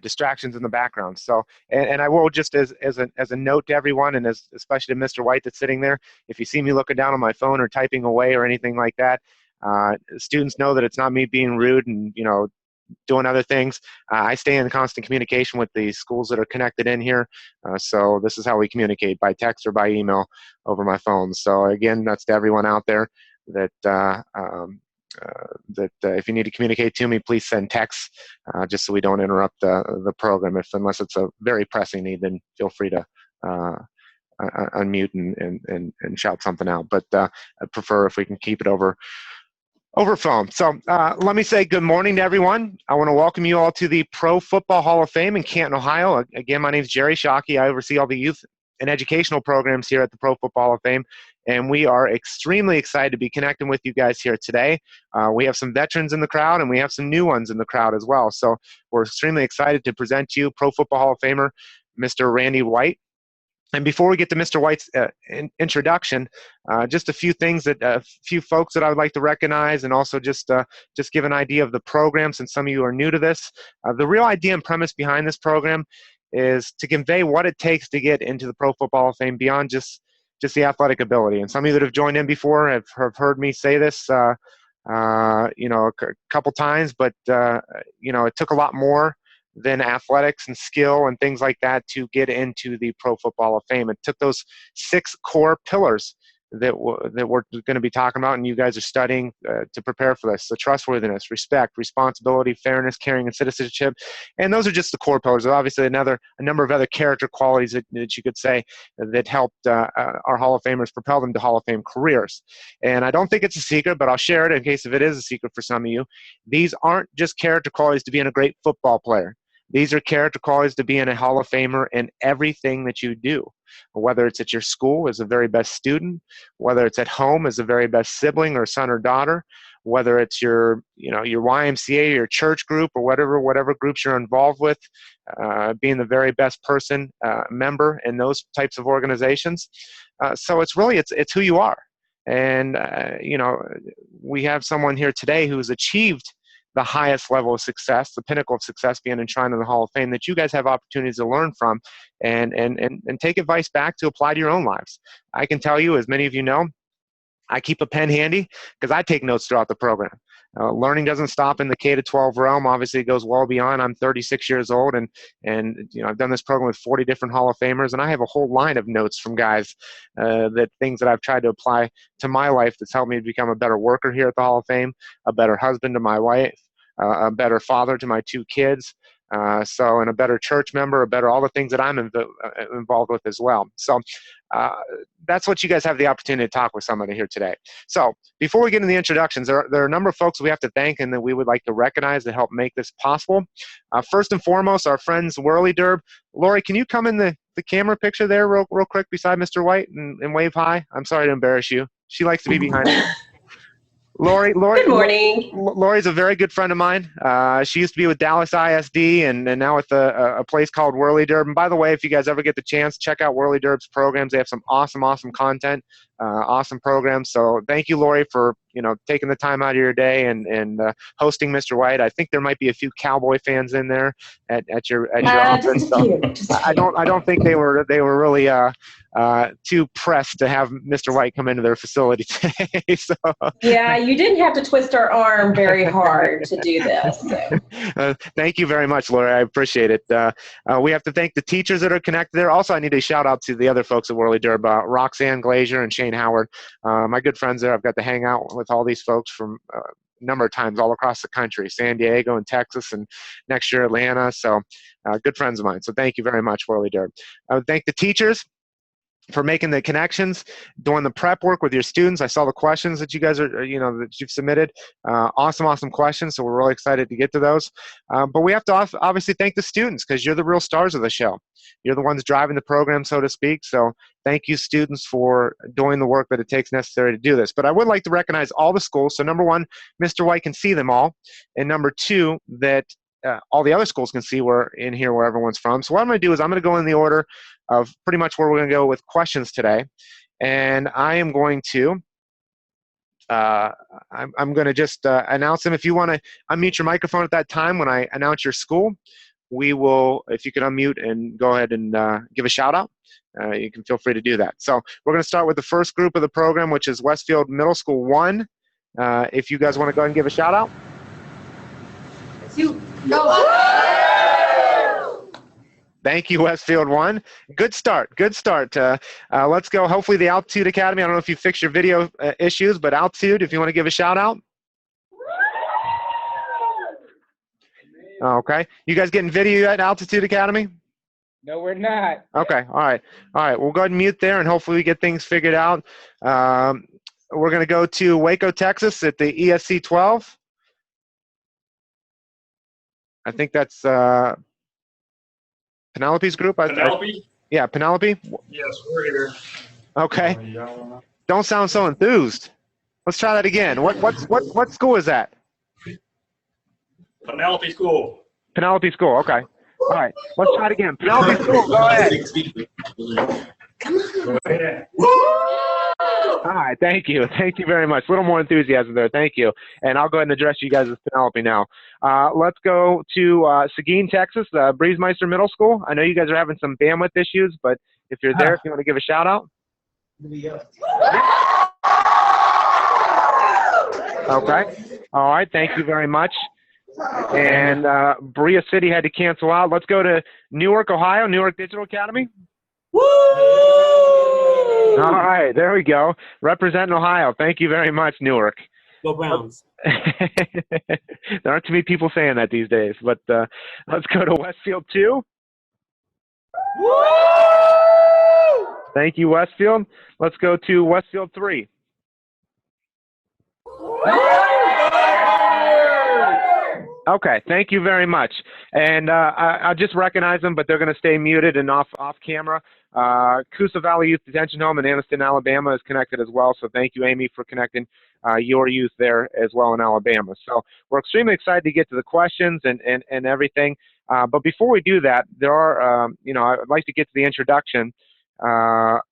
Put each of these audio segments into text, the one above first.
distractions in the background. So, and I will just as a note to everyone, and especially to Mr. White that's sitting there, if you see me looking down on my phone or typing away or anything like that, students know that it's not me being rude and doing other things. I stay in constant communication with the schools that are connected in here. So this is how we communicate, by text or by email over my phone. So again, that's to everyone out there that if you need to communicate to me, please send texts, just so we don't interrupt the program. Unless it's a very pressing need, then feel free to unmute and shout something out. But I prefer if we can keep it over phone. So let me say good morning to everyone. I want to welcome you all to the Pro Football Hall of Fame in Canton, Ohio. Again, my name is Jerry Shockey. I oversee all the youth and educational programs here at the Pro Football Hall of Fame, and we are extremely excited to be connecting with you guys here today. We have some veterans in the crowd, and we have some new ones in the crowd as well. So we're extremely excited to present to you Pro Football Hall of Famer, Mr. Randy White. And before we get to Mr. White's introduction, just a few things a few folks that I would like to recognize, and also just give an idea of the program, since some of you are new to this. The real idea and premise behind this program is to convey what it takes to get into the Pro Football Hall of Fame beyond just the athletic ability. And some of you that have joined in before have heard me say this, a couple times, but it took a lot more than athletics and skill and things like that to get into the Pro Football Hall of Fame. It took those 6 core pillars that we're going to be talking about, and you guys are studying to prepare for this. So trustworthiness, respect, responsibility, fairness, caring, and citizenship. And those are just the core pillars. There's obviously a number of other character qualities that you could say that helped our Hall of Famers propel them to Hall of Fame careers. And I don't think it's a secret, but I'll share it in case if it is a secret for some of you. These aren't just character qualities to being a great football player. These are character qualities to being a Hall of Famer in everything that you do, whether it's at your school as the very best student, whether it's at home as the very best sibling or son or daughter, whether it's your YMCA, your church group, or whatever groups you're involved with, being the very best member in those types of organizations. So it's who you are. And, we have someone here today who has achieved the highest level of success, the pinnacle of success, being enshrined in the Hall of Fame, that you guys have opportunities to learn from and take advice back to apply to your own lives. I can tell you, as many of you know, I keep a pen handy because I take notes throughout the program. Learning doesn't stop in the K-12 realm. Obviously, it goes well beyond. I'm 36 years old, and I've done this program with 40 different Hall of Famers, and I have a whole line of notes from guys, things that I've tried to apply to my life that's helped me to become a better worker here at the Hall of Fame, a better husband to my wife, a better father to my 2 kids, and a better church member, all the things that I'm involved with as well. So that's what you guys have the opportunity to talk with somebody here today. So before we get into the introductions, there are a number of folks we have to thank and that we would like to recognize that help make this possible. First and foremost, our friends Whirly Derb. Lori, can you come in the camera picture there real quick beside Mr. White and wave hi? I'm sorry to embarrass you. She likes to be behind me. Lori. Good morning. Lori's a very good friend of mine. She used to be with Dallas ISD and now with a place called Whirly Derb. And by the way, if you guys ever get the chance, check out Whirly Derb's programs. They have some awesome content, awesome programs. So thank you, Lori, for taking the time out of your day and hosting Mr. White. I think there might be a few Cowboy fans in there at your office. I don't think they were really too pressed to have Mr. White come into their facility today. So yeah, you didn't have to twist our arm very hard to do this. So. Thank you very much, Lori. I appreciate it. We have to thank the teachers that are connected there. Also, I need to shout out to the other folks at Whirly Derb, Roxanne Glazier and Shane Howard, my good friends there. I've got to hang out with all these folks from a number of times all across the country, San Diego and Texas, and next year Atlanta. So good friends of mine. So thank you very much, Whirly Derb. I would thank the teachers for making the connections, doing the prep work with your students. I saw the questions that you guys that you've submitted. Awesome questions. So we're really excited to get to those. But we have to obviously thank the students because you're the real stars of the show. You're the ones driving the program, so to speak. So thank you, students, for doing the work that it takes necessary to do this. But I would like to recognize all the schools. So number 1, Mr. White can see them all. And number 2, that all the other schools can see where everyone's from. So what I'm going to do is I'm going to go in the order of pretty much where we're going to go with questions today. And I am going to I'm going to just announce them. If you want to unmute your microphone at that time when I announce your school, we will, if you can unmute and go ahead and give a shout out, you can feel free to do that. So we're going to start with the first group of the program, which is Westfield Middle School 1. If you guys want to go ahead and give a shout out. Thank you, Westfield 1. Good start. Good start. Let's go. Hopefully the Altitude Academy, I don't know if you fixed your video issues, but Altitude, if you want to give a shout out. Okay. You guys getting video at Altitude Academy? No, we're not. Okay. All right. All right. We'll go ahead and mute there, and hopefully we get things figured out. We're going to go to Waco, Texas at the ESC 12. I think that's Penelope's group? Penelope? Yeah, Penelope? Yes, we're here. Okay. Don't sound so enthused. Let's try that again. What school is that? Penelope School. Penelope School, okay. All right, let's try it again. Penelope School, go ahead. Come on. All right, thank you. Thank you very much. A little more enthusiasm there. Thank you. And I'll go ahead and address you guys as Penelope now. Let's go to Seguin, Texas, Breezemeister Middle School. I know you guys are having some bandwidth issues, but if you're there, if you want to give a shout out. Okay. All right, thank you very much. And Berea City had to cancel out. Let's go to Newark, Ohio, Newark Digital Academy. Woo! All right, there we go. Representing Ohio. Thank you very much, Newark. Go Browns. There aren't too many people saying that these days, but let's go to Westfield 2. Woo! Thank you, Westfield. Let's go to Westfield 3. Okay, thank you very much. And I'll just recognize them, but they're going to stay muted and off camera. Coosa Valley Youth Detention Home in Anniston, Alabama is connected as well. So thank you, Amy, for connecting your youth there as well in Alabama. So we're extremely excited to get to the questions and everything. But before we do that, there are, I'd like to get to the introduction. Of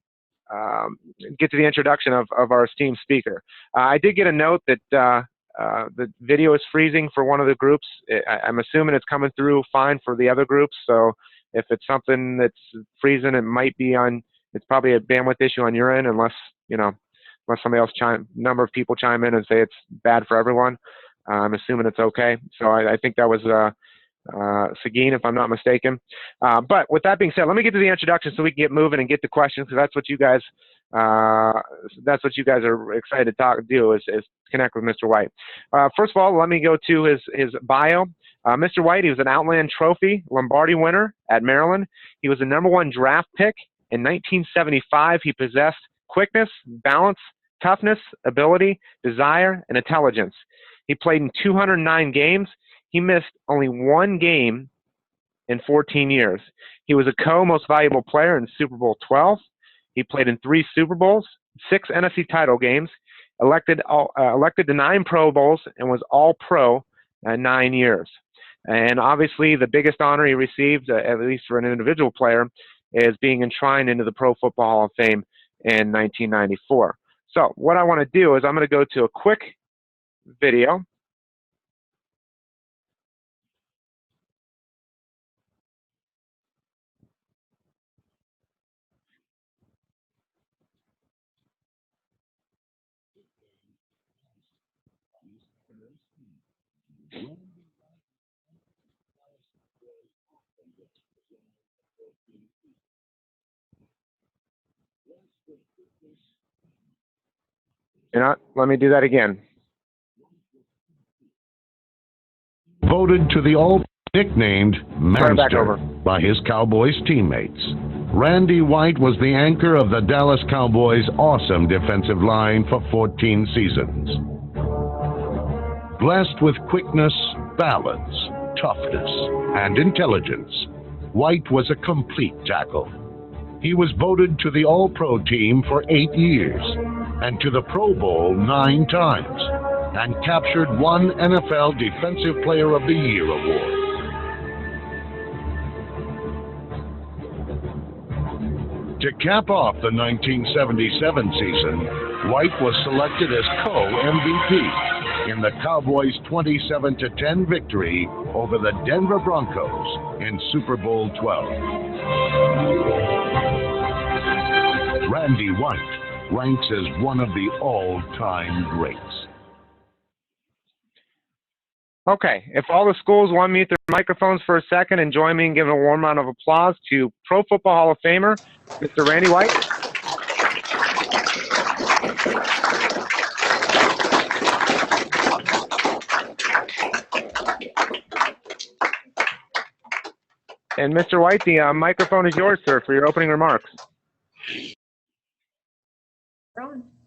our esteemed speaker. I did get a note that the video is freezing for one of the groups. I'm assuming it's coming through fine for the other groups. So if it's something that's freezing, it's probably a bandwidth issue on your end, unless somebody else number of people chime in and say it's bad for everyone. I'm assuming it's okay. So I think that was Seguin, if I'm not mistaken. But with that being said, let me get to the introduction so we can get moving and get to questions, because that's what you guys are excited to do is connect with Mr. White. First of all, let me go to his bio. Mr. White, he was an Outland Trophy Lombardi winner at Maryland. He was the #1 draft pick in 1975. He possessed quickness, balance, toughness, ability, desire, and intelligence. He played in 209 games. He missed only one game in 14 years. He was a co-most valuable player in Super Bowl 12. He played in 3 Super Bowls, 6 NFC title games, elected to 9 Pro Bowls, and was All-Pro 9 years. And obviously, the biggest honor he received, at least for an individual player, is being enshrined into the Pro Football Hall of Fame in 1994. So what I want to do is I'm going to go to a quick video. Let me do that again. Voted to the all nicknamed Monster by his Cowboys teammates. Randy White was the anchor of the Dallas Cowboys' awesome defensive line for 14 seasons. Blessed with quickness, balance, toughness, and intelligence, White was a complete tackle. He was voted to the All-Pro team for 8 years and to the Pro Bowl 9 times, and captured 1 NFL Defensive Player of the Year award. To cap off the 1977 season, White was selected as co-MVP. in the Cowboys' 27-10 victory over the Denver Broncos in Super Bowl 12. Randy White ranks as one of the all-time greats. Okay, if all the schools want to mute their microphones for a second and join me in giving a warm round of applause to Pro Football Hall of Famer, Mr. Randy White. And Mr. White, the microphone is yours, sir, for your opening remarks.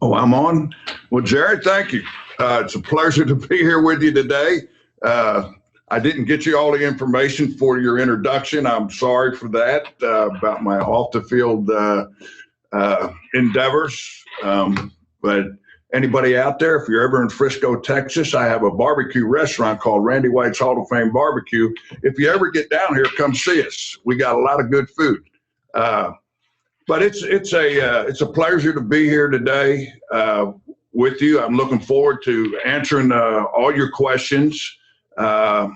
Oh, I'm on. Well, Jared, thank you. It's a pleasure to be here with you today. I didn't get you all the information for your introduction. I'm sorry for that, about my off-the-field endeavors. But anybody out there, if you're ever in Frisco, Texas, I have a barbecue restaurant called Randy White's Hall of Fame Barbecue. If you ever get down here, come see us. We got a lot of good food. But it's a pleasure to be here today with you. I'm looking forward to answering all your questions. I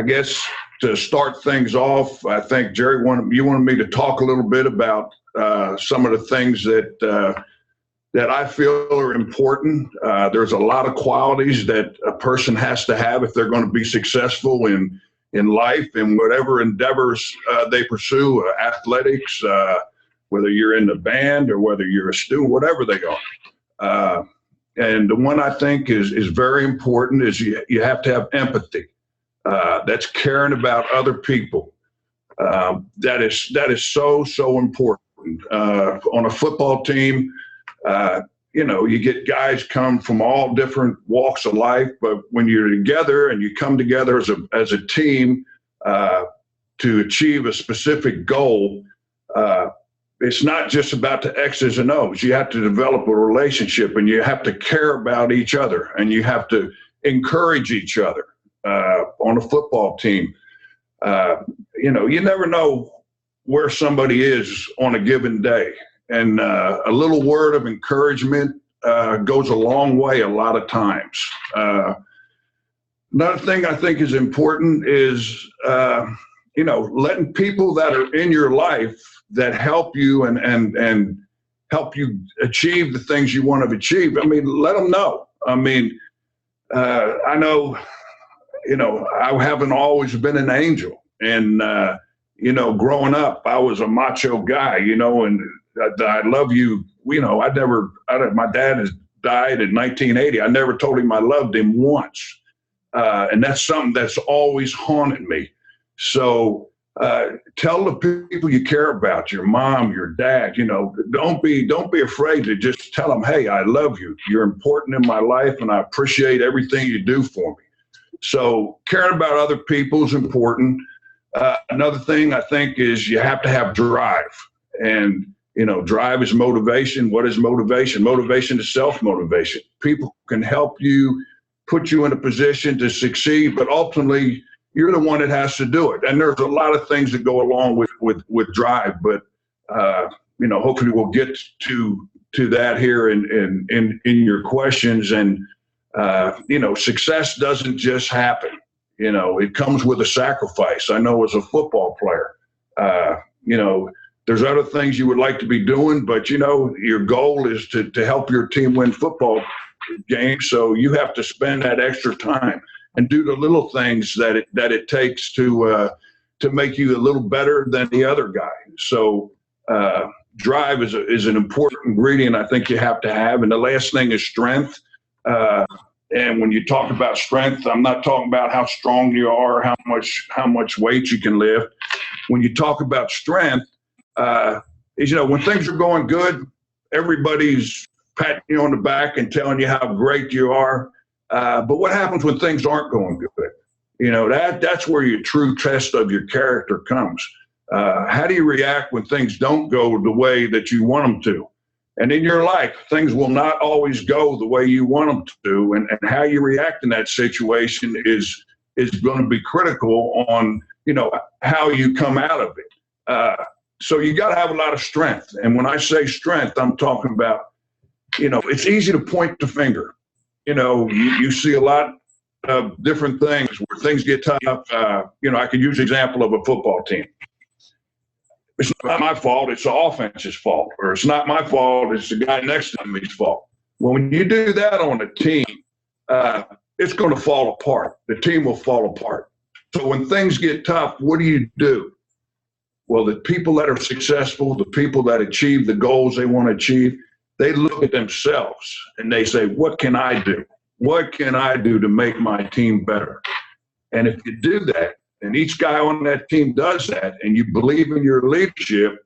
guess to start things off, I think Jerry you wanted me to talk a little bit about some of the things that I feel are important. There's a lot of qualities that a person has to have if they're going to be successful in life and whatever endeavors they pursue, athletics, whether you're in the band or whether you're a student, whatever they are. And the one I think is very important is you have to have empathy. That's caring about other people. That is so important. On a football team, you get guys come from all different walks of life, but when you're together and you come together as a team to achieve a specific goal, it's not just about the X's and O's. You have to develop a relationship, and you have to care about each other, and you have to encourage each other on a football team. You never know where somebody is on a given day. And a little word of encouragement goes a long way a lot of times. Another thing I think is important is, letting people that are in your life that help you and help you achieve the things you want to achieve. I mean, let them know. I mean, I know, I haven't always been an angel. And, growing up, I was a macho guy, and I love you. My dad has died in 1980. I never told him I loved him once. And that's something that's always haunted me. So tell the people you care about, your mom, your dad, don't be afraid to just tell them, hey, I love you. You're important in my life, and I appreciate everything you do for me. So caring about other people is important. Another thing I think is you have to have drive. And, drive is motivation. What is motivation? Motivation is self-motivation. People can help you, put you in a position to succeed, but ultimately you're the one that has to do it. And there's a lot of things that go along with drive, but, hopefully we'll get to that here in your questions. And, success doesn't just happen. It comes with a sacrifice. I know as a football player, there's other things you would like to be doing, but, your goal is to help your team win football games. So you have to spend that extra time and do the little things that it takes to make you a little better than the other guy. So drive is an important ingredient I think you have to have. And the last thing is strength. And when you talk about strength, I'm not talking about how strong you are, how much weight you can lift. When you talk about strength, when things are going good, everybody's patting you on the back and telling you how great you are. But what happens when things aren't going good? That's where your true test of your character comes. How do you react when things don't go the way that you want them to? And in your life, things will not always go the way you want them to. And how you react in that situation is going to be critical on, how you come out of it. So you got to have a lot of strength. And when I say strength, I'm talking about, it's easy to point the finger. You see a lot of different things where things get tough. I could use the example of a football team. It's not my fault, it's the offense's fault. Or it's not my fault, it's the guy next to me's fault. Well, when you do that on a team, it's going to fall apart. The team will fall apart. So when things get tough, what do? Well, the people that are successful, the people that achieve the goals they want to achieve, they look at themselves and they say, what can I do? What can I do to make my team better? And if you do that, and each guy on that team does that, and you believe in your leadership,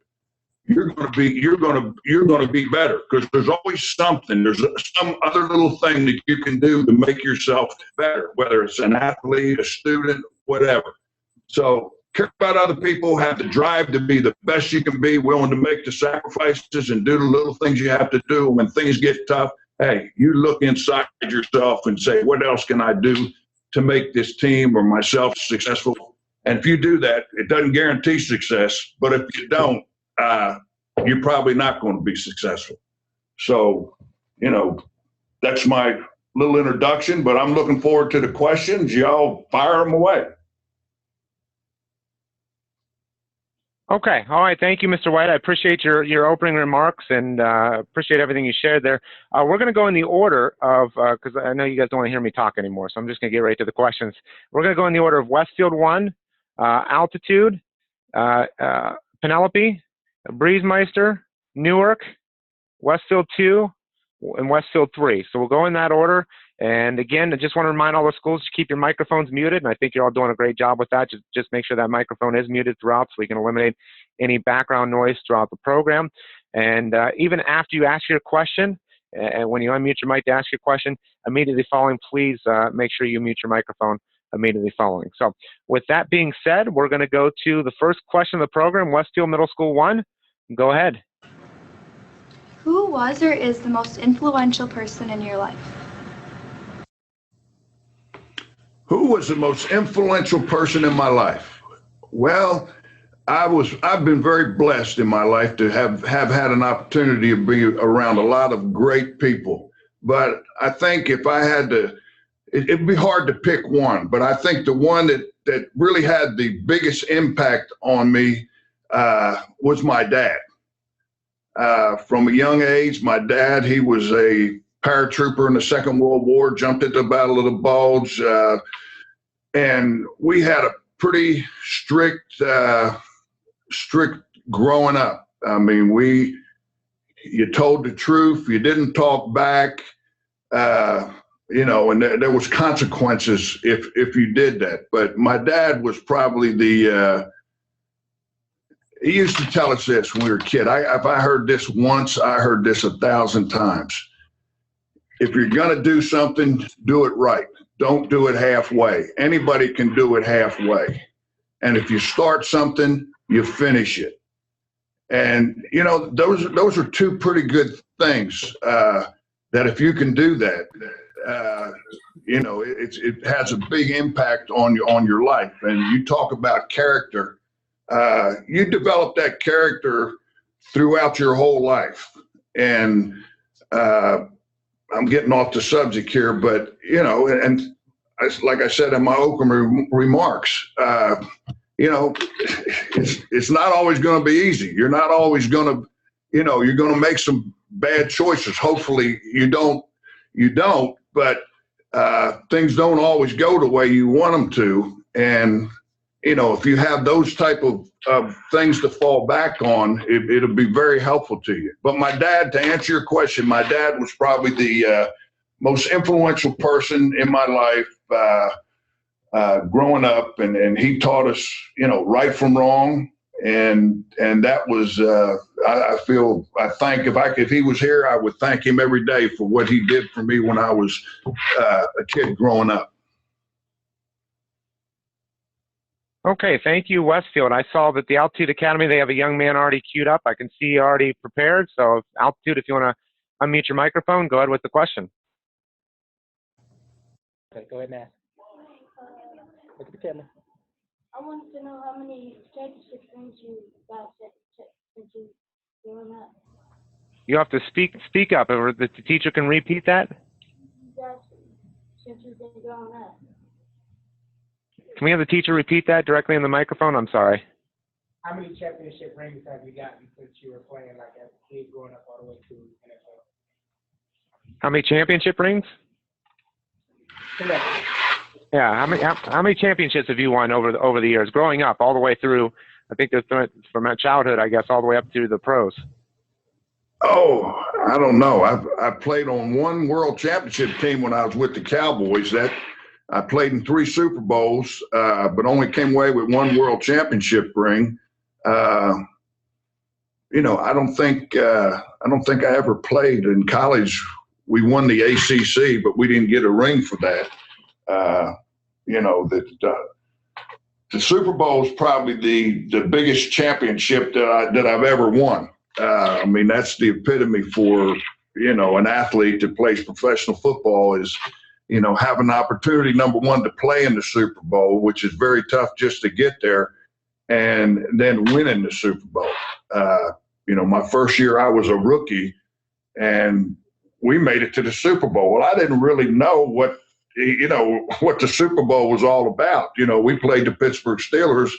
you're going to be better, because there's always something. There's some other little thing that you can do to make yourself better, whether it's an athlete, a student, whatever. So care about other people, have the drive to be the best you can be, willing to make the sacrifices and do the little things you have to do. When things get tough, hey, you look inside yourself and say, what else can I do to make this team or myself successful? And if you do that, it doesn't guarantee success, but if you don't, you're probably not going to be successful. So, that's my little introduction, but I'm looking forward to the questions. Y'all fire them away. Okay. All right. Thank you, Mr. White. I appreciate your opening remarks and appreciate everything you shared there. We're going to go in the order of, because I know you guys don't want to hear me talk anymore, so I'm just going to get right to the questions. We're going to go in the order of Westfield 1, Altitude, Penelope, Breezemeister, Newark, Westfield 2, and Westfield 3. So we'll go in that order. And again, I just want to remind all the schools to keep your microphones muted, and I think you're all doing a great job with that. Just make sure that microphone is muted throughout so we can eliminate any background noise throughout the program. And even after you ask your question, and when you unmute your mic to ask your question, immediately following, please make sure you mute your microphone immediately following. So with that being said, we're going to go to the first question of the program, Westfield Middle School 1. Go ahead. Who was or is the most influential person in your life? Who was the most influential person in my life? Well, I've been very blessed in my life to have had an opportunity to be around a lot of great people. But I think if I had to, it'd be hard to pick one, but I think the one that really had the biggest impact on me was my dad. From a young age, my dad, he was a paratrooper in the Second World War, jumped at the Battle of the Bulge, and we had a pretty strict growing up. I mean, you told the truth, you didn't talk back, and there was consequences if you did that. But my dad was probably he used to tell us this when we were a kid. If I heard this once, I heard this 1,000 times. If you're going to do something, do it right. Don't do it halfway. Anybody can do it halfway. And if you start something, you finish it. And, those are two pretty good things that if you can do that, it has a big impact on your life. And you talk about character. You develop that character throughout your whole life. And I'm getting off the subject here, but, like I said in my opening remarks, it's not always going to be easy. You're not always going to, you're going to make some bad choices. Hopefully you don't, but things don't always go the way you want them to. And, if you have those type of things to fall back on, it'll be very helpful to you. But my dad, to answer your question, my dad was probably the most influential person in my life growing up, and he taught us, right from wrong. And that was, if he was here, I would thank him every day for what he did for me when I was a kid growing up. Okay, thank you, Westfield. I saw that the Altitude Academy, they have a young man already queued up. I can see you already prepared. So, Altitude, if you want to unmute your microphone, go ahead with the question. Okay, go ahead now. Look at the camera. I want to know how many championship rings you got since you growing up. You have to speak up, or the teacher can repeat that. You got Can we have the teacher repeat that directly in the microphone? I'm sorry. How many championship rings have you gotten since you were playing like as a kid growing up all the way to NFL? How many championship rings? Correct. Yeah. How many championships have you won over the years, growing up, all the way through? I think from my childhood, I guess, all the way up through the pros. Oh, I don't know. I played on one world championship team when I was with the Cowboys. That I played in 3 Super Bowls, but only came away with 1 world championship ring. You know, I don't think I ever played in college. We won the ACC, but we didn't get a ring for that. You know, the Super Bowl is probably the biggest championship that I've ever won. I mean, that's the epitome for, you know, an athlete that plays professional football is, you know, have an opportunity, number one, to play in the Super Bowl, which is very tough just to get there, and then winning the Super Bowl. You know, my first year I was a rookie, and we made it to the Super Bowl. Well, I didn't really know what the Super Bowl was all about. You know, we played the Pittsburgh Steelers,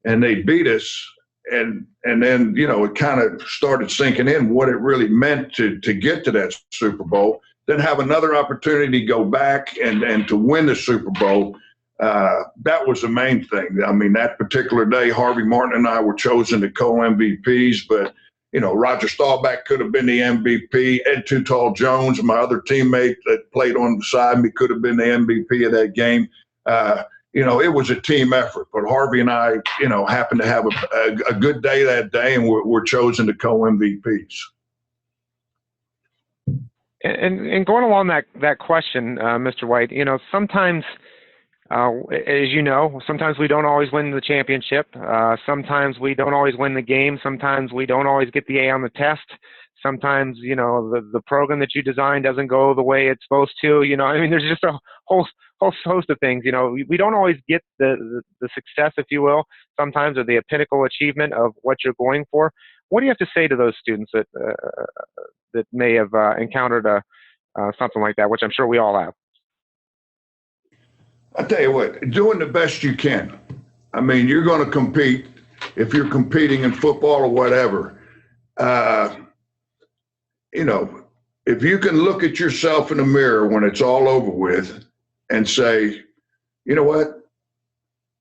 and they beat us. And then, you know, it kind of started sinking in what it really meant to get to that Super Bowl. Then have another opportunity to go back and to win the Super Bowl. That was the main thing. I mean, that particular day, Harvey Martin and I were chosen to co-MVPs, but, you know, Roger Staubach could have been the MVP. Ed Too Tall Jones, my other teammate that played on the side of me, could have been the MVP of that game. You know, it was a team effort, but Harvey and I, you know, happened to have a good day that day, and we're chosen to co-MVPs. And going along that question, Mr. White, you know, sometimes, as you know, sometimes we don't always win the championship. Sometimes we don't always win the game. Sometimes we don't always get the A on the test. Sometimes, you know, the program that you designed doesn't go the way it's supposed to. You know, I mean, there's just a whole host of things. You know, we don't always get the success, if you will, sometimes, or the pinnacle achievement of what you're going for. What do you have to say to those students that may have encountered something like that, which I'm sure we all have? I tell you what, doing the best you can. I mean, you're going to compete if you're competing in football or whatever. You know, if you can look at yourself in the mirror when it's all over with and say, you know what,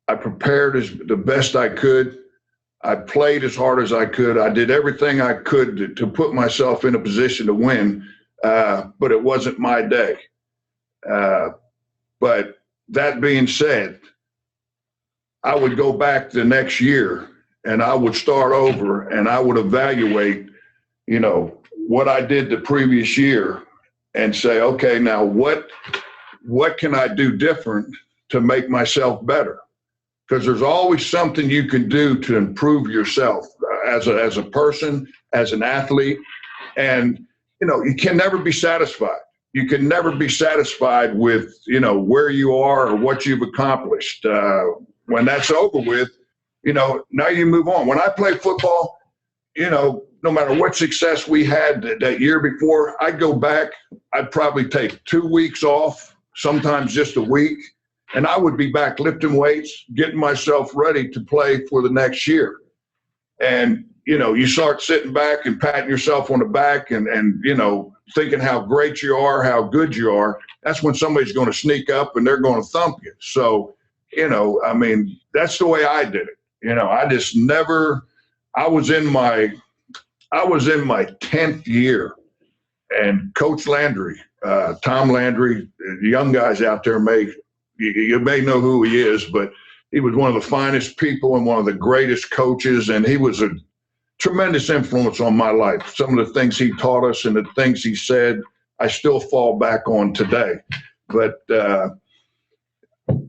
I prepared as the best I could. I played as hard as I could. I did everything I could to put myself in a position to win, but it wasn't my day. But that being said, I would go back the next year and I would start over and I would evaluate, you know, what I did the previous year and say, okay, now what can I do different to make myself better? Because there's always something you can do to improve yourself as a person, as an athlete. And, you know, you can never be satisfied. You can never be satisfied with, you know, where you are or what you've accomplished. When that's over with, you know, now you move on. When I play football, you know, no matter what success we had that year before, I'd go back, I'd probably take 2 weeks off, sometimes just a week, and I would be back lifting weights, getting myself ready to play for the next year. And, you know, you start sitting back and patting yourself on the back and you know, thinking how great you are, how good you are. That's when somebody's going to sneak up and they're going to thump you. So, you know, I mean, that's the way I did it. You know, I just never, I was in my 10th year, and Coach Landry, Tom Landry, the young guys out there you may know who he is, but he was one of the finest people and one of the greatest coaches, and he was a tremendous influence on my life. Some of the things he taught us and the things he said, I still fall back on today. But,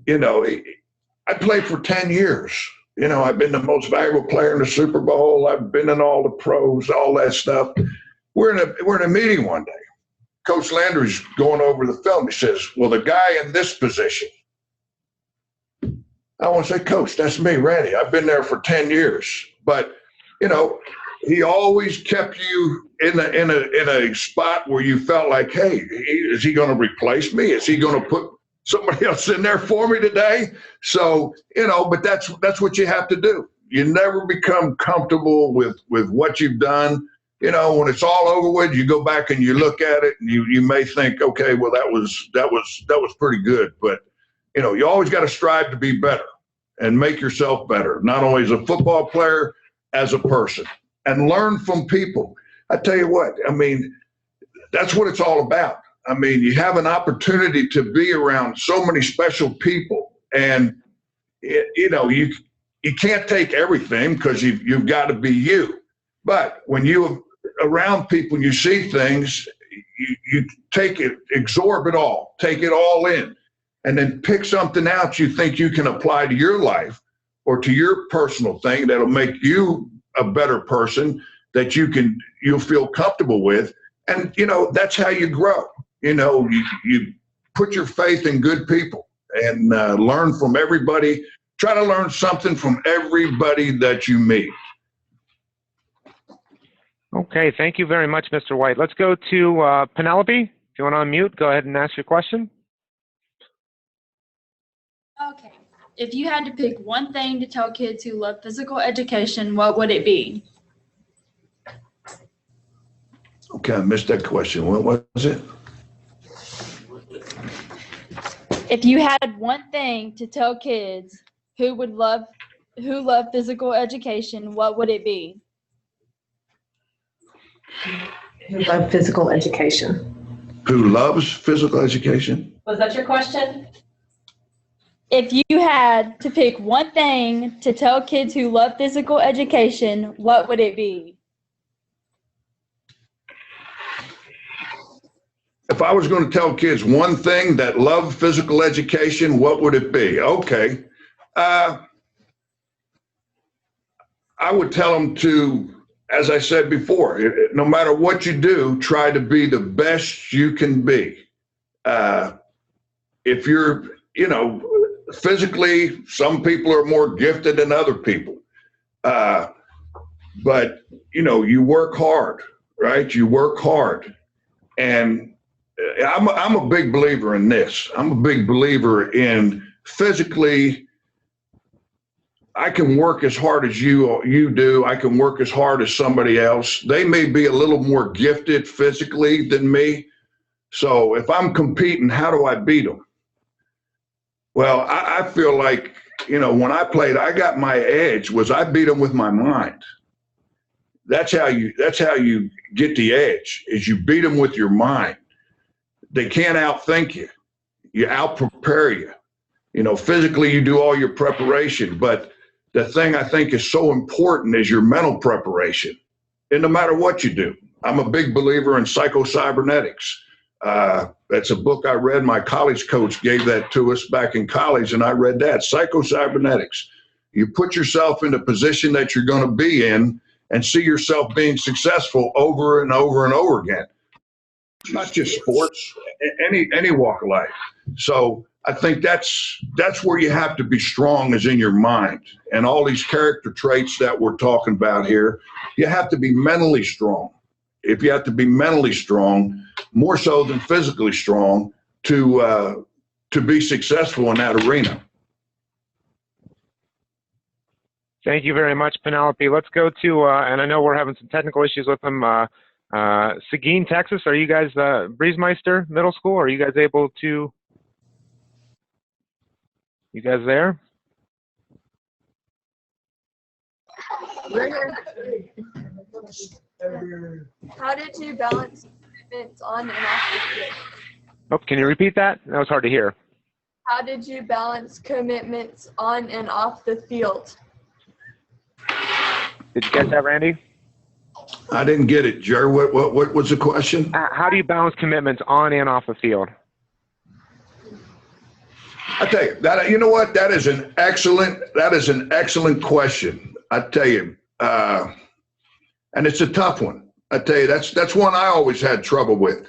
you know, I played for 10 years. You know, I've been the most valuable player in the Super Bowl. I've been in all the pros, all that stuff. We're in a meeting one day. Coach Landry's going over the film. He says, well, the guy in this position. I want to say, Coach, that's me, Randy. I've been there for 10 years. But, you know, he always kept you in a spot where you felt like, hey, is he going to replace me? Is he going to put somebody else in there for me today. So, but that's what you have to do. You never become comfortable with what you've done. When it's all over with, you go back and you look at it and you may think, okay, well, that was pretty good. But, you always got to strive to be better and make yourself better, not only as a football player, as a person, and learn from people. I tell you what, that's what it's all about. You have an opportunity to be around so many special people, and you can't take everything because you've got to be you. But when you around people, you see things, you take it, absorb it all, take it all in, and then pick something out you think you can apply to your life or to your personal thing that'll make you a better person that you'll feel comfortable with. And, that's how you grow. You put your faith in good people and learn from everybody. Try to learn something from everybody that you meet. Okay, thank you very much, Mr. White. Let's go to Penelope. If you want to unmute, go ahead and ask your question. Okay. If you had to pick one thing to tell kids who love physical education, what would it be? Okay, I missed that question. What was it? If you had one thing to tell kids who love physical education, what would it be? Who love physical education. Who loves physical education? Was that your question? If you had to pick one thing to tell kids who love physical education, what would it be? If I was going to tell kids one thing that love physical education, what would it be? Okay. I would tell them to, as I said before, no matter what you do, try to be the best you can be. If you're, physically, some people are more gifted than other people. But, you work hard, right? You work hard. And I'm a big believer in this. I'm a big believer in physically, I can work as hard as you do. I can work as hard as somebody else. They may be a little more gifted physically than me. So if I'm competing, how do I beat them? Well, I feel like, when I played, I got my edge was I beat them with my mind. That's how you get the edge, is you beat them with your mind. They can't outthink you. You out-prepare you. Physically you do all your preparation, but the thing I think is so important is your mental preparation. And no matter what you do, I'm a big believer in Cybernetics. That's a book I read. My college coach gave that to us back in college, and I read that. Cybernetics. You put yourself in the position that you're going to be in and see yourself being successful over and over and over again. It's not just sports, any walk of life. So I think that's where you have to be strong, is in your mind. And all these character traits that we're talking about here, you have to be mentally strong. If you have to be mentally strong, more so than physically strong, to be successful in that arena. Thank you very much, Penelope. Let's go to, and I know we're having some technical issues with them, Seguin, Texas. Are you guys Breezemeister Middle School? Are you guys able to? You guys there? How did you balance commitments on and off the field? Oh, can you repeat that? That was hard to hear. How did you balance commitments on and off the field? Did you get that, Randy? I didn't get it, Jerry. What was the question? How do you balance commitments on and off the field? I tell you that, you know what? That is an excellent question. I tell you, and it's a tough one. I tell you, that's one I always had trouble with.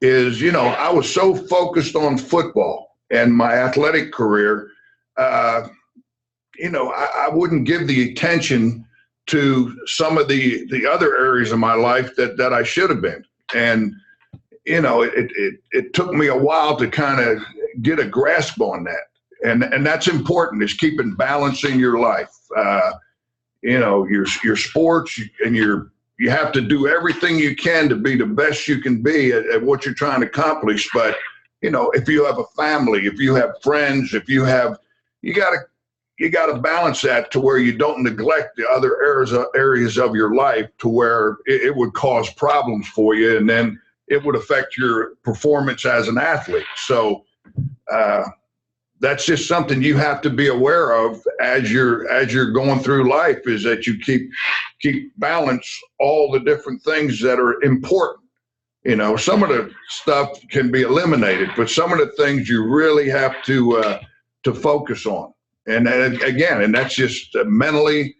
Is, I was so focused on football and my athletic career, I wouldn't give the attention to some of the other areas of my life that I should have been. And, it took me a while to kind of, get a grasp on that. And that's important, is keeping balance in your life. Your sports, and you have to do everything you can to be the best you can be at what you're trying to accomplish. But, if you have a family, if you have friends, you got to balance that to where you don't neglect the other areas of your life to where it would cause problems for you, and then it would affect your performance as an athlete. So that's just something you have to be aware of as you're going through life, is that you keep balance all the different things that are important. Some of the stuff can be eliminated, but some of the things you really have to focus on. And again, that's just mentally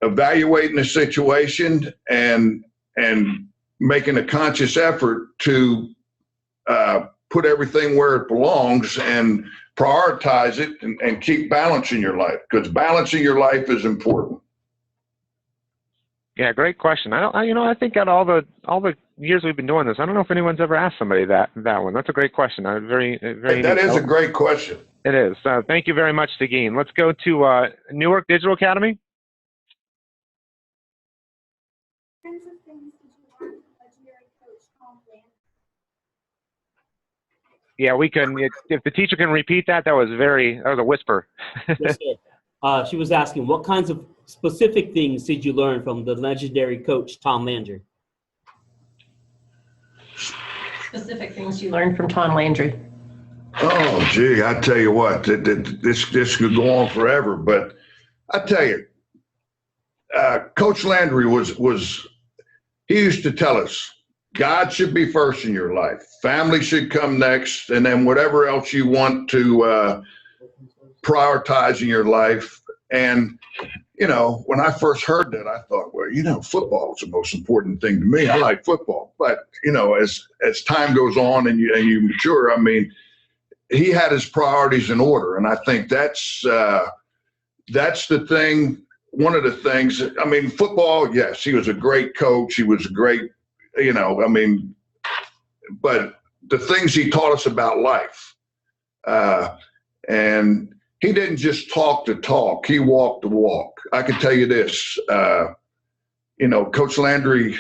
evaluating the situation and making a conscious effort to put everything where it belongs and prioritize it and keep balance in your life, because balance in your life is important. Yeah, great question. I think out of all the years we've been doing this, I don't know if anyone's ever asked somebody that one. That's a great question. Very That is a great question. It is. Thank you very much, Seguin. Let's go to Newark Digital Academy. Yeah, we can. If the teacher can repeat that, that was a whisper. Yes, sir. She was asking, what kinds of specific things did you learn from the legendary coach, Tom Landry? Specific things you learned from Tom Landry. Oh, gee, I tell you what, this could go on forever, but I tell you, Coach Landry he used to tell us, God should be first in your life. Family should come next, and then whatever else you want to prioritize in your life. And, when I first heard that, I thought, well, football is the most important thing to me. I like football. But, as time goes on and you mature, he had his priorities in order. And I think that's the thing. One of the things, football, yes, he was a great coach. He was a great, but the things he taught us about life, and he didn't just talk the talk, he walked the walk. I can tell you this, Coach Landry,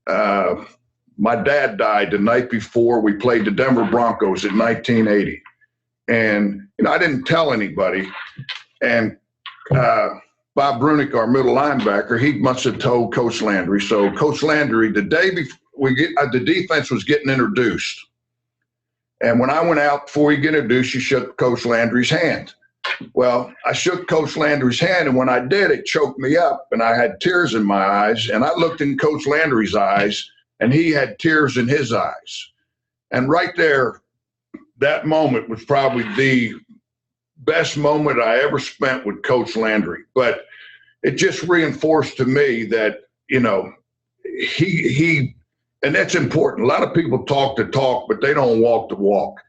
my dad died the night before we played the Denver Broncos in 1980. And, I didn't tell anybody. And Bob Brunick, our middle linebacker, he must have told Coach Landry. So Coach Landry, the day before the defense was getting introduced. And when I went out before he got introduced, he shook Coach Landry's hand. Well, I shook Coach Landry's hand, and when I did, it choked me up, and I had tears in my eyes. And I looked in Coach Landry's eyes, and he had tears in his eyes. And right there, that moment was probably the best moment I ever spent with Coach Landry. But it just reinforced to me that, he and that's important. A lot of people talk the talk, but they don't walk the walk.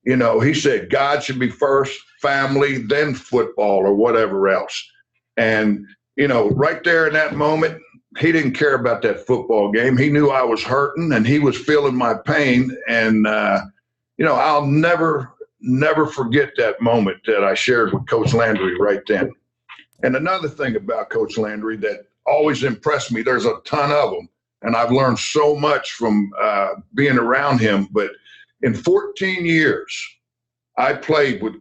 He said God should be first, family, then football or whatever else. And, right there in that moment, he didn't care about that football game. He knew I was hurting and he was feeling my pain. And, I'll never forget that moment that I shared with Coach Landry right then. And another thing about Coach Landry that always impressed me, there's a ton of them, and I've learned so much from being around him. But in 14 years, I played with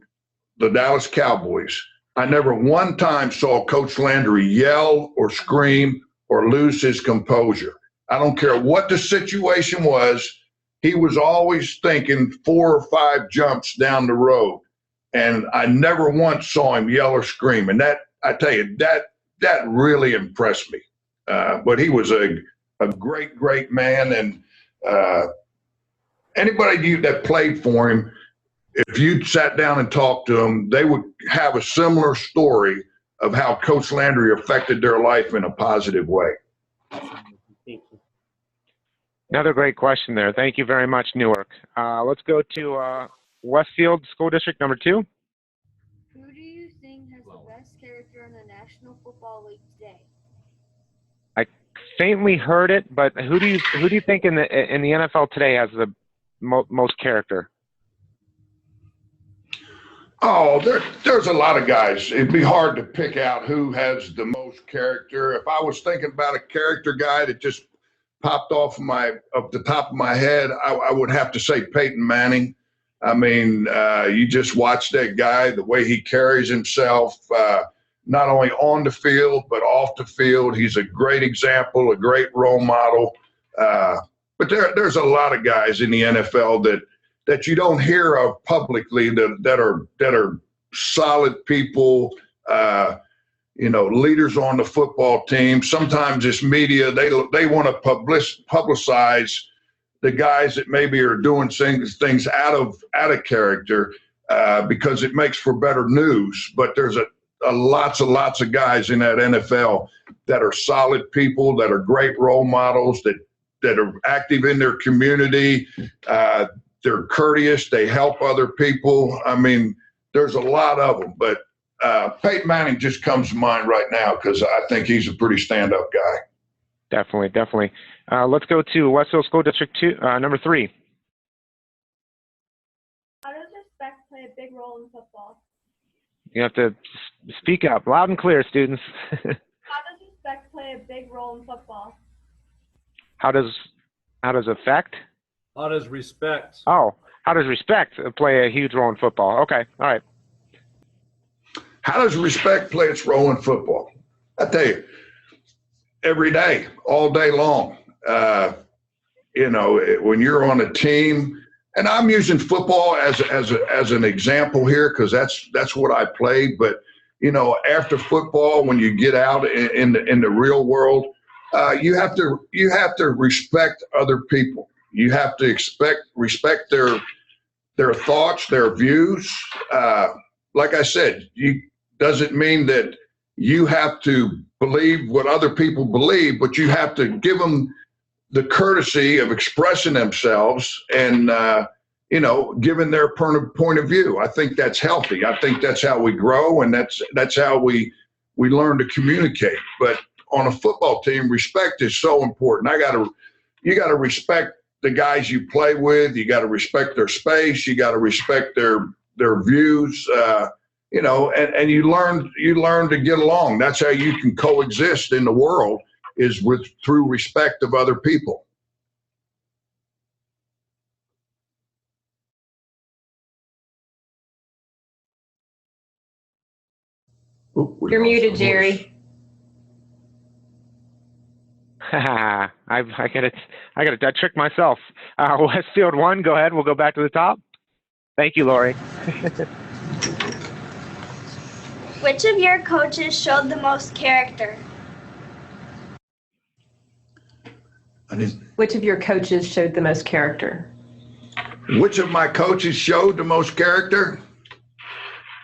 the Dallas Cowboys. I never one time saw Coach Landry yell or scream or lose his composure. I don't care what the situation was. He was always thinking 4 or 5 jumps down the road. And I never once saw him yell or scream. And that, I tell you, that really impressed me. But he was a great, great man. And anybody that played for him, if you sat down and talked to them, they would have a similar story of how Coach Landry affected their life in a positive way. Another great question there. Thank you very much, Newark. Let's go to Westfield School District number 2. Who do you think has the best character in the National Football League today? I faintly heard it, but who do you think in the NFL today has the most character? Oh, there's a lot of guys. It'd be hard to pick out who has the most character. If I was thinking about a character guy that just popped off the top of my head, I would have to say Peyton Manning. I mean, you just watch that guy, the way he carries himself, not only on the field, but off the field. He's a great example, a great role model. But there's a lot of guys in the NFL that you don't hear of publicly that are solid people, leaders on the football team. Sometimes this media, they want to publicize the guys that maybe are doing things out of character because it makes for better news. But there's lots of guys in that NFL that are solid people, that are great role models, that are active in their community. They're courteous. They help other people. I mean, there's a lot of them, but Peyton Manning just comes to mind right now because I think he's a pretty stand-up guy. Definitely. Let's go to Westfield School District 2, number 3. How does respect play a big role in football? You have to speak up loud and clear, students. How does respect play a big role in football? How does affect? How does respect? Oh, how does respect play a huge role in football? Okay, all right. How does respect play its role in football? I tell you, every day, all day long. When you're on a team, and I'm using football as an example here because that's what I played. But after football, when you get out in the real world, you have to respect other people. You have to respect their thoughts, their views. Like I said, doesn't mean that you have to believe what other people believe, but you have to give them the courtesy of expressing themselves and giving their point of view. I think that's healthy. I think that's how we grow, and that's how we learn to communicate. But on a football team, respect is so important. You got to respect the guys you play with. You got to respect their space. You got to respect their views. And you learn to get along. That's how you can coexist in the world, is through respect of other people. You're muted, Jerry. I tricked myself. Westfield 1, go ahead. We'll go back to the top. Thank you, Lori. Which of your coaches showed the most character? Which of your coaches showed the most character? Which of my coaches showed the most character?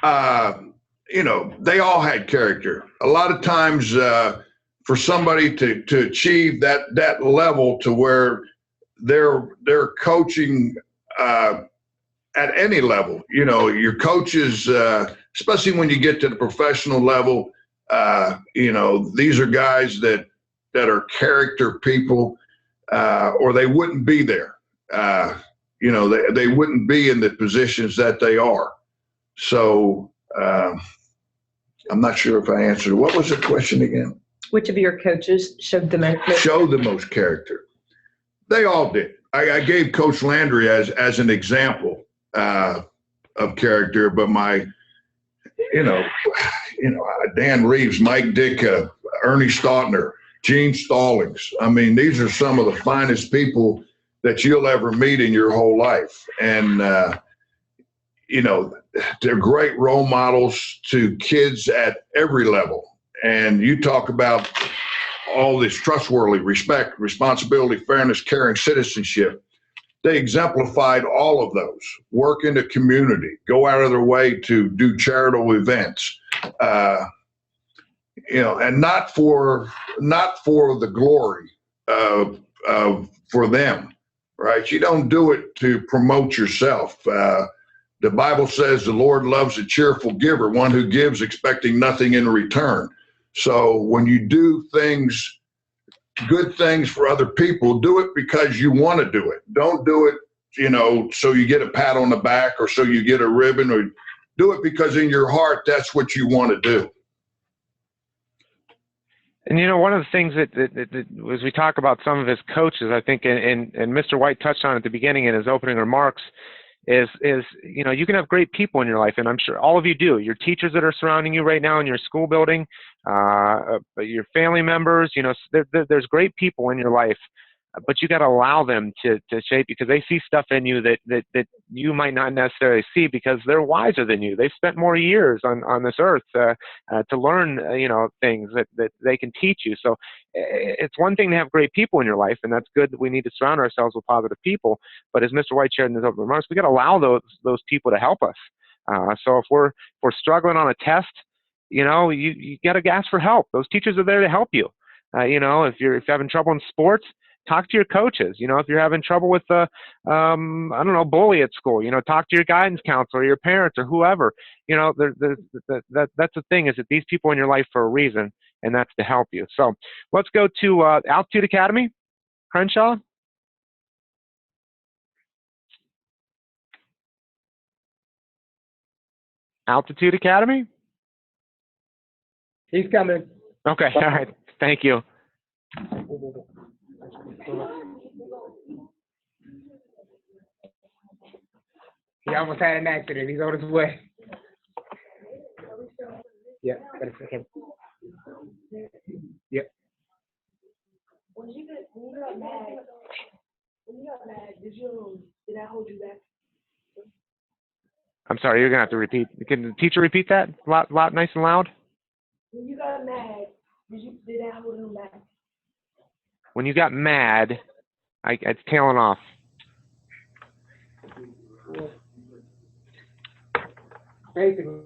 They all had character. A lot of times, for somebody to achieve that level to where they're coaching at any level, your coaches, especially when you get to the professional level, these are guys that are character people, or they wouldn't be there. They wouldn't be in the positions that they are. So I'm not sure if I answered. What was the question again? Which of your coaches showed the most character? They all did. I gave Coach Landry as an example of character, but Dan Reeves, Mike Ditka, Ernie Stautner, Gene Stallings. I mean, these are some of the finest people that you'll ever meet in your whole life. And, they're great role models to kids at every level. And you talk about all this trustworthy, respect, responsibility, fairness, caring, citizenship. They exemplified all of those. Work in the community, go out of their way to do charitable events, and not for the glory for them, right? You don't do it to promote yourself. The Bible says the Lord loves a cheerful giver, one who gives expecting nothing in return. So when you do things, good things for other people, do it because you want to do it. Don't do it, so you get a pat on the back or so you get a ribbon, or Do it because in your heart, that's what you want to do. And one of the things that as we talk about some of his coaches, I think, and Mr. White touched on at the beginning in his opening remarks, is you can have great people in your life, and I'm sure all of you do. Your teachers that are surrounding you right now in your school building, your family members, there's great people in your life, but you got to allow them to shape you, because they see stuff in you that you might not necessarily see, because they're wiser than you. They've spent more years on this earth to learn things that they can teach you. So it's one thing to have great people in your life, and that's good. That we need to surround ourselves with positive people. But as Mr. White shared in his opening remarks, we got to allow those people to help us. So if we're struggling on a test, you got to ask for help. Those teachers are there to help you. If you're having trouble in sports, talk to your coaches. If you're having trouble with bully at school, talk to your guidance counselor, your parents, or whoever. That's the thing, is that these people in your life for a reason, and that's to help you. So let's go to Altitude Academy. Crenshaw. Altitude Academy. He's coming. Okay. All right. Thank you. He almost had an accident. He's on his way. Yeah, but it's okay. Yep. When you got mad, did I hold you back? I'm sorry, you're gonna have to repeat. Can the teacher repeat that? Loud, nice and loud. When you got mad, did I hold him back? When you got mad, it's tailing off. Basically.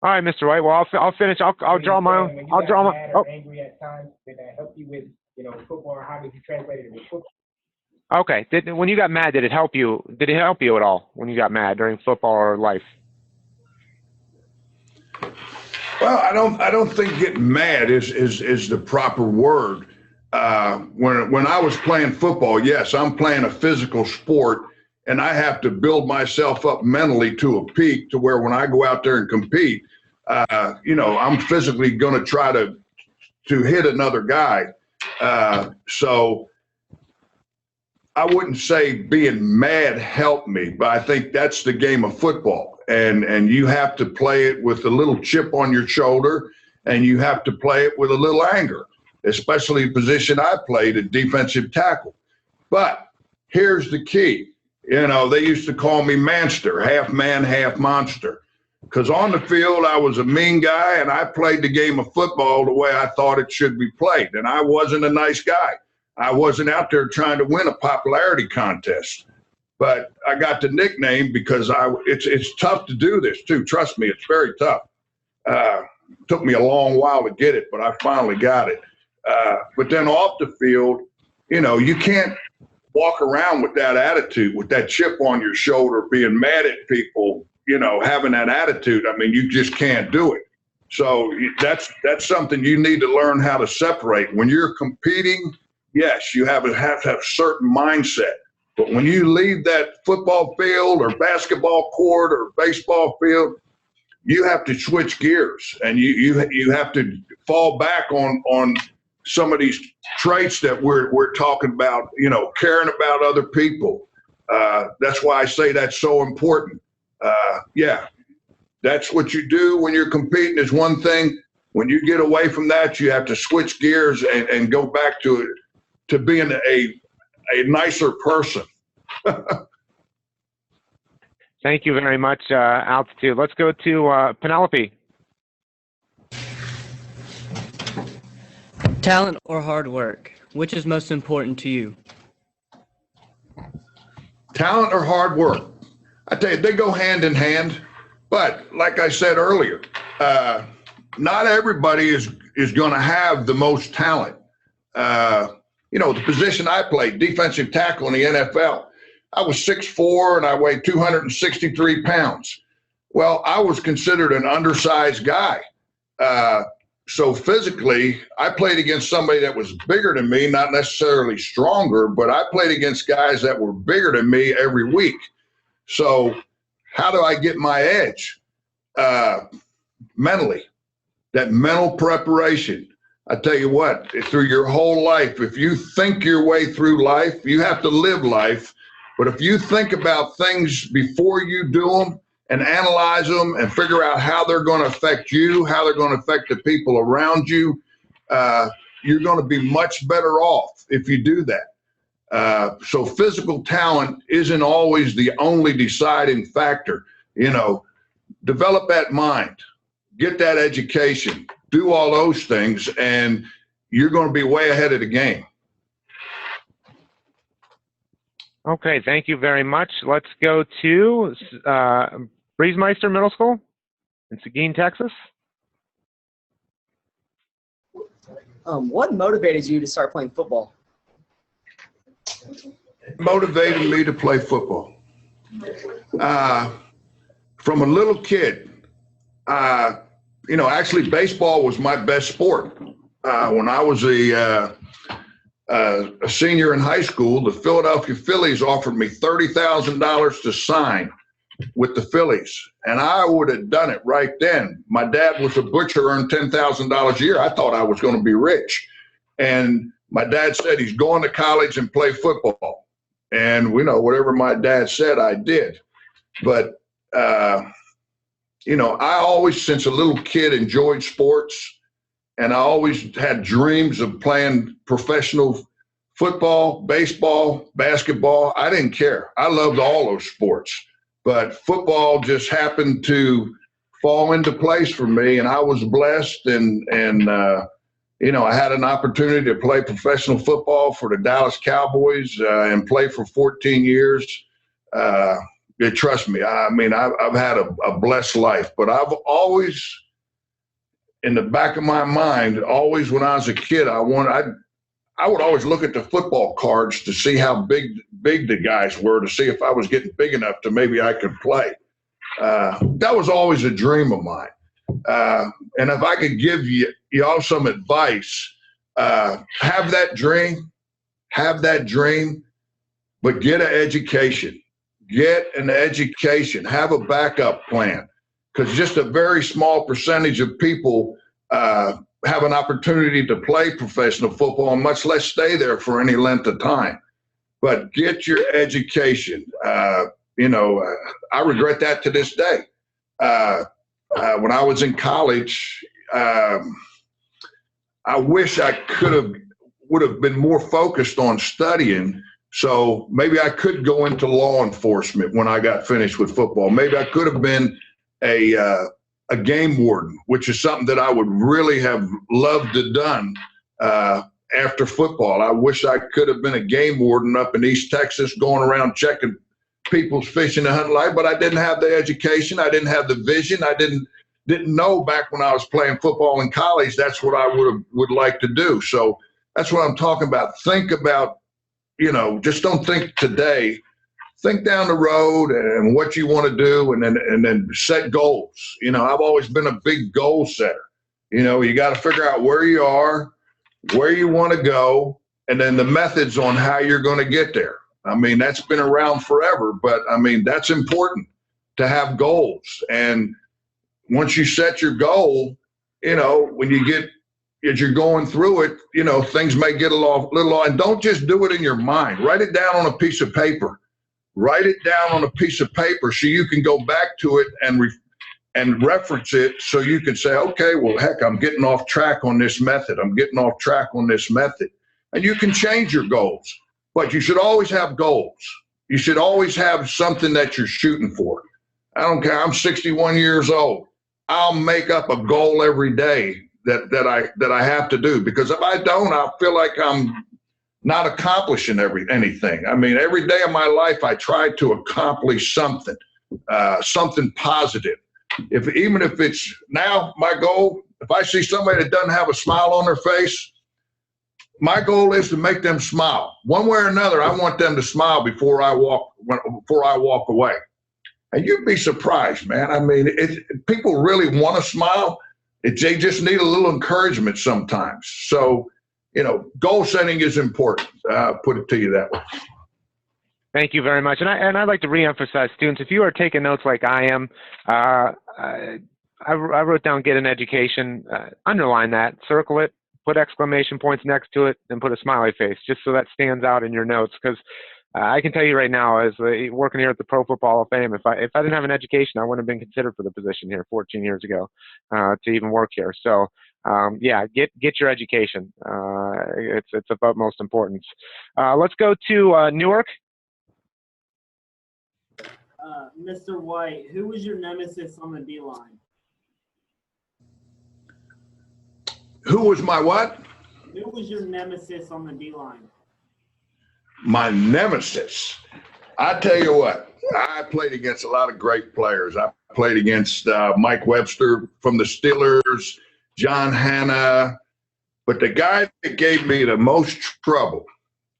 All right, Mr. White. Well, I'll finish. I'll draw my own. I'll draw my. Oh. Angry at times. Did that help you with football, or how did you translate it into football? Okay. When you got mad, did it help you? Did it help you at all when you got mad during football or life? Well, I don't think getting mad is the proper word. When I was playing football, yes, I'm playing a physical sport, and I have to build myself up mentally to a peak to where when I go out there and compete, I'm physically going to try to hit another guy. So I wouldn't say being mad helped me, but I think that's the game of football. And you have to play it with a little chip on your shoulder, and you have to play it with a little anger, especially the position I played at defensive tackle. But here's the key. They used to call me Manster, half man, half monster, because on the field I was a mean guy, and I played the game of football the way I thought it should be played. And I wasn't a nice guy. I wasn't out there trying to win a popularity contest. But I got the nickname because it's tough to do this too. Trust me, it's very tough. Took me a long while to get it, but I finally got it. But then off the field, you can't walk around with that attitude, with that chip on your shoulder, being mad at people, having that attitude. I mean, you just can't do it. So that's something you need to learn how to separate. When you're competing, yes, you have to have a certain mindset. But when you leave that football field or basketball court or baseball field, you have to switch gears, and you have to fall back on some of these traits that we're talking about. Caring about other people. That's why I say that's so important. That's what you do when you're competing is one thing. When you get away from that, you have to switch gears and go back to being a nicer person. Thank you very much, Altitude. Let's go to Penelope. Talent or hard work? Which is most important to you? Talent or hard work? I tell you, they go hand in hand. But like I said earlier, not everybody is going to have the most talent. The position I played, defensive tackle in the NFL, I was 6'4", and I weighed 263 pounds. Well, I was considered an undersized guy. So physically, I played against somebody that was bigger than me, not necessarily stronger, but I played against guys that were bigger than me every week. So how do I get my edge? Mentally, that mental preparation. I tell you what, through your whole life, if you think your way through life, you have to live life. But if you think about things before you do them and analyze them and figure out how they're going to affect you, how they're going to affect the people around you, you're going to be much better off if you do that. So physical talent isn't always the only deciding factor. Develop that mind, get that education, do all those things, and you're going to be way ahead of the game. Okay, thank you very much. Let's go to Breezemeister Middle School in Seguin, Texas. What motivated you to start playing football? Motivated me to play football. From a little kid, actually baseball was my best sport. When I was a senior in high school, the Philadelphia Phillies offered me $30,000 to sign with the Phillies, and I would have done it right then. My dad was a butcher, earned $10,000 a year. I thought I was going to be rich, and my dad said he's going to college and play football. And whatever my dad said, I did. But I always, since a little kid, enjoyed sports, and I always had dreams of playing professional football, baseball, basketball. I didn't care. I loved all those sports, but football just happened to fall into place for me, and I was blessed. And I had an opportunity to play professional football for the Dallas Cowboys and play for 14 years. Trust me, I've had a blessed life, but I've always, in the back of my mind, always when I was a kid, I would always look at the football cards to see how big the guys were, to see if I was getting big enough to maybe I could play. That was always a dream of mine. And if I could give y'all some advice, have that dream, but get an education. Get an education, have a backup plan, because just a very small percentage of people have an opportunity to play professional football, and much less stay there for any length of time. But get your education. I regret that to this day. When I was in college, I wish I would have been more focused on studying. So maybe I could go into law enforcement when I got finished with football. Maybe I could have been a game warden, which is something that I would really have loved to done after football. I wish I could have been a game warden up in East Texas, going around checking people's fishing and hunting life, but I didn't have the education. I didn't have the vision. I didn't know back when I was playing football in college, that's what I would like to do. So that's what I'm talking about. Think about, just don't think today. Think down the road and what you want to do, and then set goals. I've always been a big goal setter. You got to figure out where you are, where you want to go, and then the methods on how you're going to get there. That's been around forever, but that's important to have goals. And once you set your goal, as you're going through it, things may get a little, and don't just do it in your mind. Write it down on a piece of paper. Write it down on a piece of paper so you can go back to it and reference it, so you can say, okay, well, heck, I'm getting off track on this method. I'm getting off track on this method. And you can change your goals, but you should always have goals. You should always have something that you're shooting for. I don't care. I'm 61 years old. I'll make up a goal every day that I have to do, because if I don't, I'll feel like I'm not accomplishing anything. Every day of my life, I try to accomplish something positive. Even if it's now my goal, if I see somebody that doesn't have a smile on their face, my goal is to make them smile. One way or another, I want them to smile before I walk away. And you'd be surprised, man. People really want to smile. They just need a little encouragement sometimes. So, goal setting is important. Put it to you that way. Thank you very much. And I'd like to reemphasize, students, if you are taking notes like I am, I wrote down get an education, underline that, circle it, put exclamation points next to it, and put a smiley face, just so that stands out in your notes. Because I can tell you right now, as working here at the Pro Football Hall of Fame, if I didn't have an education, I wouldn't have been considered for the position here 14 years ago to even work here. So, yeah, get your education. It's of utmost importance. Let's go to Newark. Mr. White, who was your nemesis on the D-line? Who was my what? Who was your nemesis on the D-line? My nemesis. I tell you what, I played against a lot of great players. I played against Mike Webster from the Steelers, John Hanna, but the guy that gave me the most trouble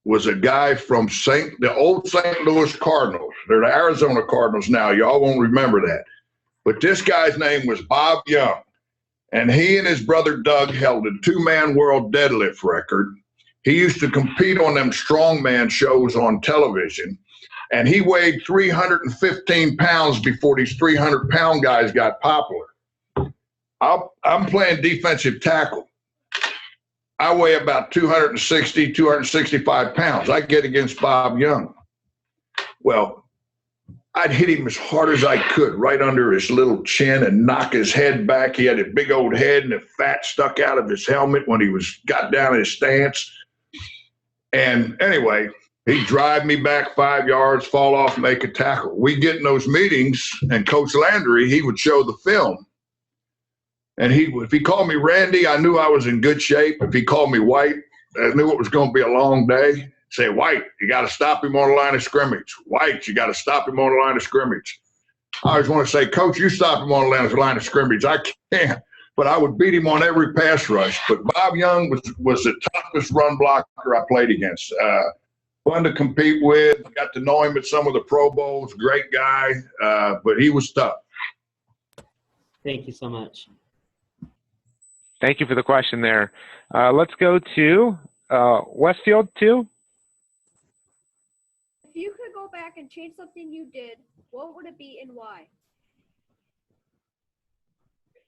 was a guy from the old St. Louis Cardinals. They're the Arizona Cardinals now. Y'all won't remember that. But this guy's name was Bob Young, and he and his brother Doug held a two-man world deadlift record. He used to compete on them strongman shows on television, and he weighed 315 pounds before these 300-pound guys got popular. I'm playing defensive tackle. I weigh about 260, 265 pounds. I get against Bob Young. Well, I'd hit him as hard as I could, right under his little chin, and knock his head back. He had a big old head, and the fat stuck out of his helmet when he got down in his stance. And anyway, he'd drive me back 5 yards, fall off, make a tackle. We'd get in those meetings, and Coach Landry, he would show the film. And if he called me Randy, I knew I was in good shape. If he called me White, I knew it was going to be a long day. Say, White, you got to stop him on the line of scrimmage. White, you got to stop him on the line of scrimmage. I always want to say, Coach, you stop him on the line of scrimmage. I can't. But I would beat him on every pass rush. But Bob Young was the toughest run blocker I played against. Fun to compete with. Got to know him at some of the Pro Bowls. Great guy, but he was tough. Thank you so much. Thank you for the question there. Let's go to Westfield 2. If you could go back and change something you did, what would it be and why?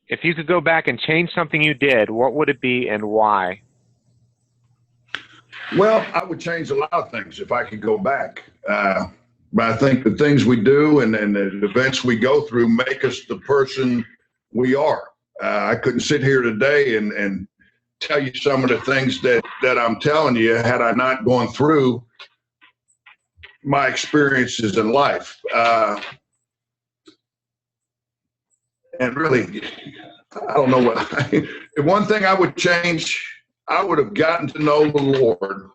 If you could go back and change something you did, what would it be and why? Well, I would change a lot of things if I could go back. But I think the things we do and the events we go through make us the person we are. I couldn't sit here today and tell you some of the things that I'm telling you had I not gone through my experiences in life. And really, I don't know what. The one thing I would change, I would have gotten to know the Lord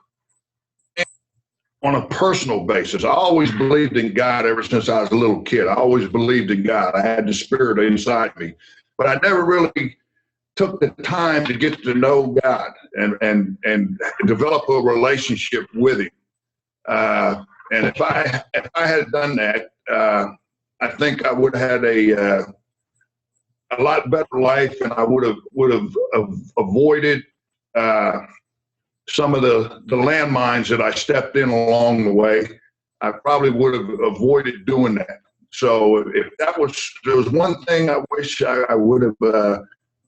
on a personal basis. I always believed in God ever since I was a little kid. I always believed in God. I had the Spirit inside me. But I never really took the time to get to know God and develop a relationship with Him. And if I had done that, I think I would have had a lot better life, and I would have avoided some of the landmines that I stepped in along the way. I probably would have avoided doing that. So if there was one thing I wish I would have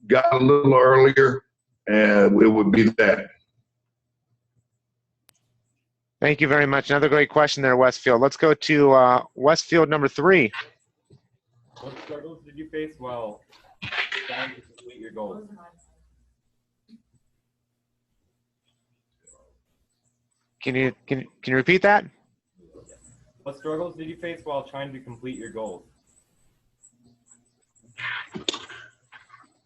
got a little earlier, and it would be that. Thank you very much. Another great question there, Westfield. Let's go to Westfield number 3. What struggles did you face while trying to complete your goals? Can you repeat that? What struggles did you face while trying to complete your goals?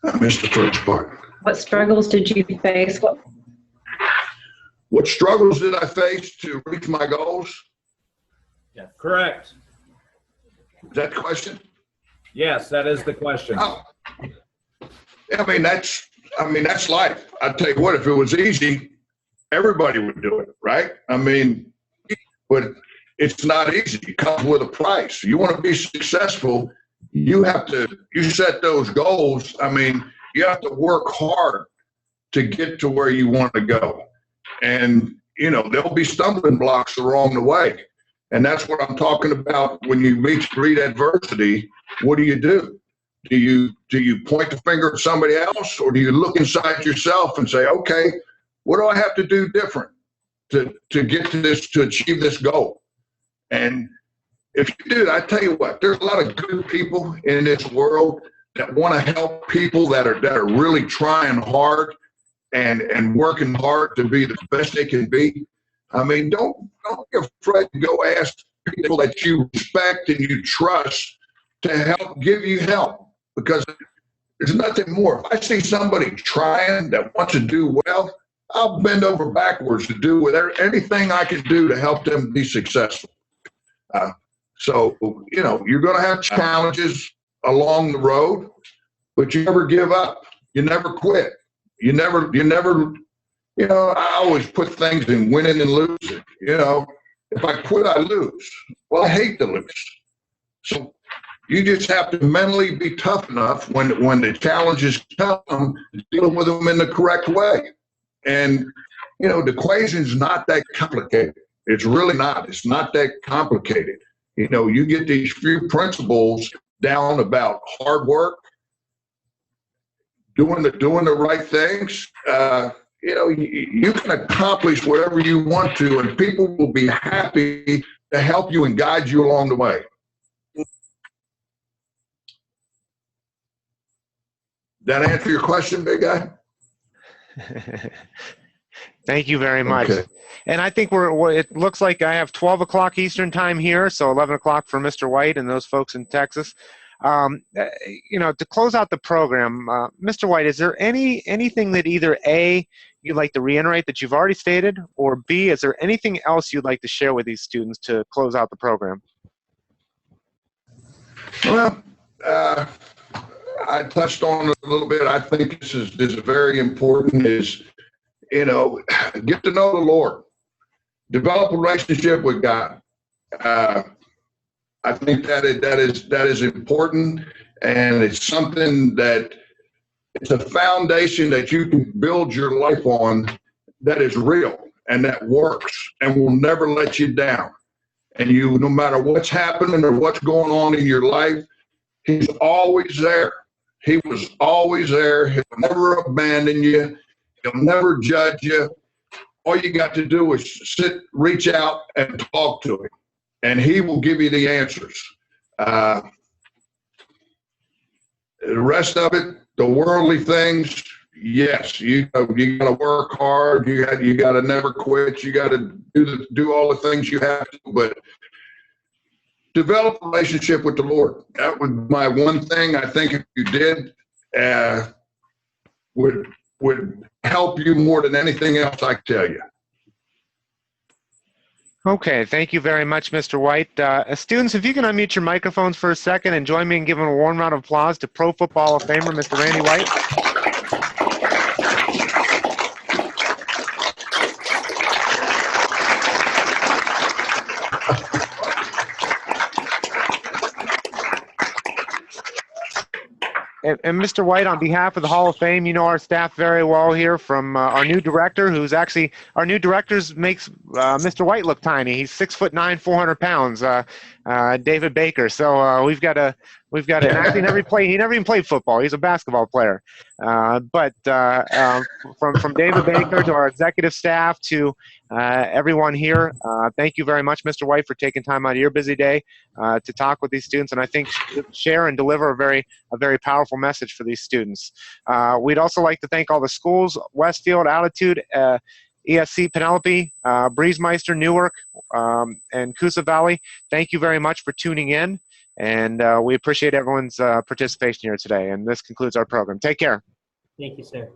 I missed the first part. What struggles did you face? What struggles did I face to reach my goals? Yes. Correct. Is that the question? Yes, that is the question. Oh. I mean, that's life. I tell you what, if it was easy, everybody would do it, right? I mean, but it's not easy. It comes with a price. You want to be successful, you set those goals. I mean, you have to work hard to get to where you want to go. And, there'll be stumbling blocks along the way. And that's what I'm talking about. When you read adversity, what do? Do you point the finger at somebody else, or do you look inside yourself and say, okay, what do I have to do different to get to this, to achieve this goal? And if you do, I tell you what, there's a lot of good people in this world that want to help people that are really trying hard and working hard to be the best they can be. I mean, don't be afraid to go ask people that you respect and you trust to help, give you help, because there's nothing more. If I see somebody trying that wants to do well, I'll bend over backwards to do anything I can do to help them be successful. So, you know, you're going to have challenges along the road, but you never give up. You never quit. You never, you know, I always put things in winning and losing. You know, if I quit, I lose. Well, I hate to lose. So you just have to mentally be tough enough when the challenges come, deal with them in the correct way. And, you know, the equation's not that complicated. It's really not. It's not that complicated. You know, you get these few principles down about hard work, doing the right things. You know, you can accomplish whatever you want to, and people will be happy to help you and guide you along the way. That answer your question, big guy? Thank you very much. Okay. And I think it looks like I have 12 o'clock Eastern time here, so 11 o'clock for Mr. White and those folks in Texas. You know, to close out the program, Mr. White, is there anything that either A, you'd like to reiterate that you've already stated, or B, is there anything else you'd like to share with these students to close out the program? Well, I touched on it a little bit. I think this is very important, is, you know, get to know the Lord. Develop a relationship with God. I think that is important, and it's something that it's a foundation that you can build your life on, that is real and that works and will never let you down. And you, no matter what's happening or what's going on in your life, He's always there. He was always there. He'll never abandon you. He'll never judge you. All you got to do is reach out and talk to Him, and He will give you the answers. The rest of it, the worldly things, yes, you got to work hard. You got to never quit. You got to do all the things you have to, but develop a relationship with the Lord. That was my one thing. I think if you did, would help you more than anything else I tell you. Okay, thank you very much, Mr. White. Students, if you can unmute your microphones for a second and join me in giving a warm round of applause to Pro Football Hall of Famer, Mr. Randy White. And Mr. White, on behalf of the Hall of Fame, you know our staff very well here, from our new director, who's actually, our new director makes Mr. White look tiny. He's 6'9", 400 pounds, David Baker. So we've got an actually he never even played football. He's a basketball player. But from David Baker to our executive staff to everyone here, thank you very much, Mr. White, for taking time out of your busy day to talk with these students, and I think share and deliver a very powerful message for these students. We'd also like to thank all the schools: Westfield, Altitude, ESC, Penelope, Breezemeister, Newark, and Coosa Valley. Thank you very much for tuning in, and we appreciate everyone's participation here today. And this concludes our program. Take care. Thank you, sir.